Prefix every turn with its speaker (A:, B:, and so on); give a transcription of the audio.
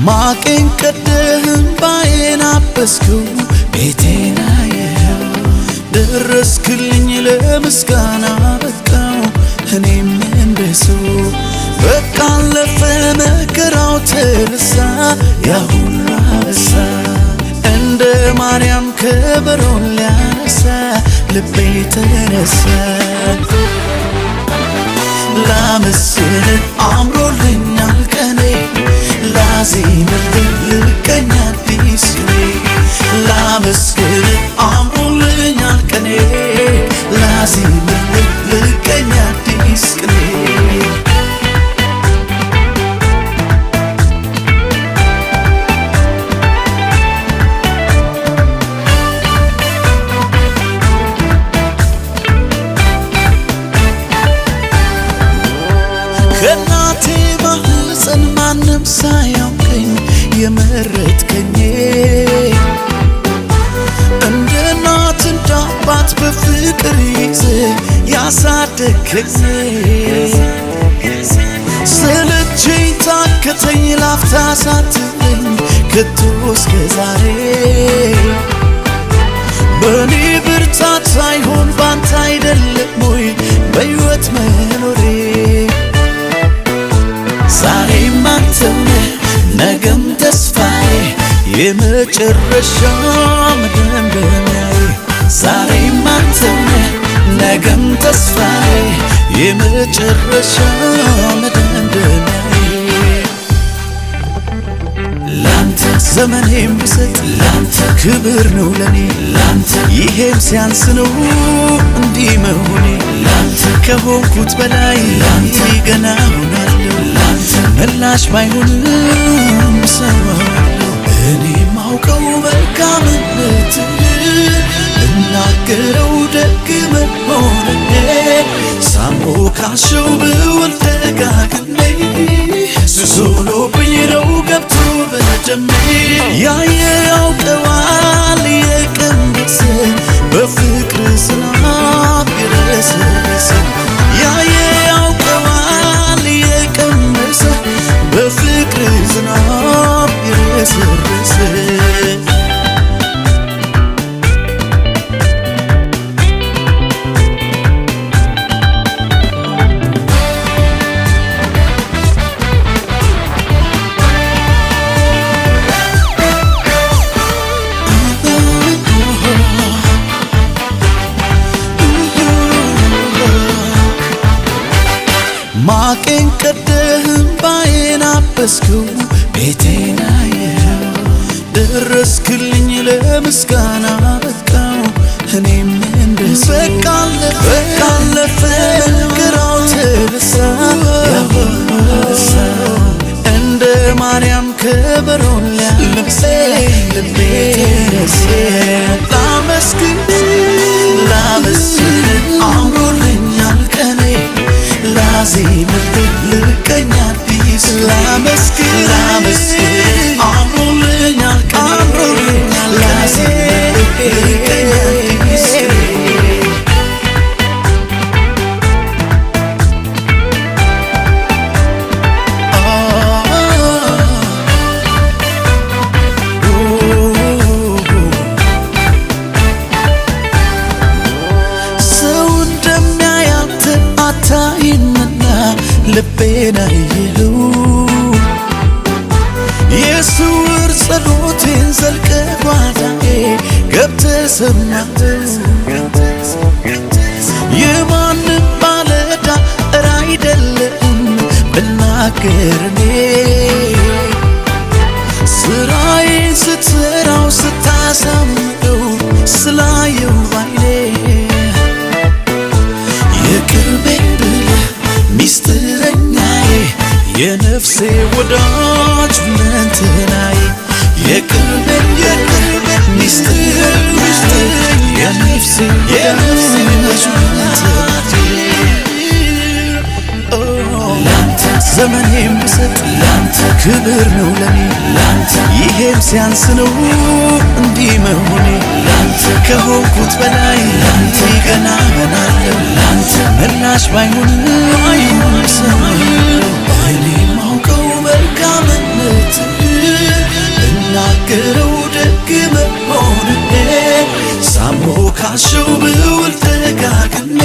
A: ማቄን ቀደህም ባዬን አበስከው ቤቴን አየኸው ደረስክልኝ ለምስጋና በቃው እኔም እንደሰው በቃ አለፈ መከራው ተረሳ ያ ሁሉ አበሳ እንደ ማርያም ከበሮን ሊያነሳ ልቤ ተነሳ ላመስግን አምሮልኛል ቀኔ ላዜምልህ ልቀኛ አዲስ ቅኔ ላመስግን አምሮልኛል ቀኔ ላዜምልህ ልቀኛ አዲስ ቅኔ ከናቴ ማህፀን ማንም ሳያውቀኝ የመረጥከኝ እንደ እናት እንደ አባት በፍቅር ይዘህ ያሳደግከኝ ሰለቸኝ ታከተኝ ላፍታ ሳትለኝ ከቶ እስከ ዛሬ በኔ ብርታት ሳይሆን ባንተ አይደለም ወይ በሕይወት መኖሬ ዛሬም አንተው ነህ ነገም ተስፋዬ የመጨረሻ መደምደሚያዬ ዛሬም አንተው ነህ ነገም ተስፋዬ የመጨረሻ መደምደሚያዬ ላንተ ዘመኔም ብሰጥ ላንተ ክብር ነው ለኔ ላንተ ይሄም ሲያንስ ነው እንዲህ መሆኔ ላንተ ከሆንኩት በላይ ላንተ ገና ሆናለሁ ላንተ ምላሽ ባይሆንም ሰዋለሁ እኔ ማውቀው መልካምነትህን እናገረው ደግ መሆንህን ሳሞካሸው ብውል ደጋግሜ ሱስ ሆኖብኝ ነው ገብቶ በደሜ ያየ ያውቀዋል የቀመሰ በፍቅር ዝናብ የረሰረሰ ያየ ያውቀዋል የቀመሰ በፍቅር ዝናብ የረሰረሰ ማቄን ቀደህም ባዬን አበስከው ቤቴን አየኸው ደረስክልኝ ለምስጋና በቃው እኔም እንደሰው በቃ አለፈ መከራው ተረሳ ያ ሁሉ አበሳ እንደ ማርያም ከበሮን ሊያነሳ ልቤ ተነሳ ላመስግን አምሮልኛል ቀኔ ላዜምልህ ልቀኛ አዲስ ላመስግን አምሮልኛል ላዜምልህ ልቀኛ አዲስ ሰው እንደሚያያንተ አታይምና ልቤን አየኸው የስውር ጸሎቴን ዘልቀህ ጓዳዬ ገብተህ ሰማኸው የማንም ባለዕዳ ኧረ አይደለህም ብናገር እኔ ስራዬን ስትሰራው ስታሳምረው ስላየው ባይኔ የቅርቤ ብለህ ሚስጥረኛዬ የነፍሴ ወዳጅ ሁለንተናዬ የቅርቤ ሚስጥረኛዬ የነፍሴ ወዳጅ ሁለንተናዬ ላንተ ዘመኔም ብሰጥ ላንተ ክብር ነው ለኔ ላንተ ይሄም ሲያንስ ነው እንዲህ መሆኔ ላንተ ከሆንኩት በላይ ላንተ ገና ሆናለሁ ላንተ ምላሽ ባይሆንም ሰማለሁ እኔ ማውቀው መልካምነትህን ብናገረው ደግ መሆንህ ሳሞ ካሸው ብውል ደጋግሜ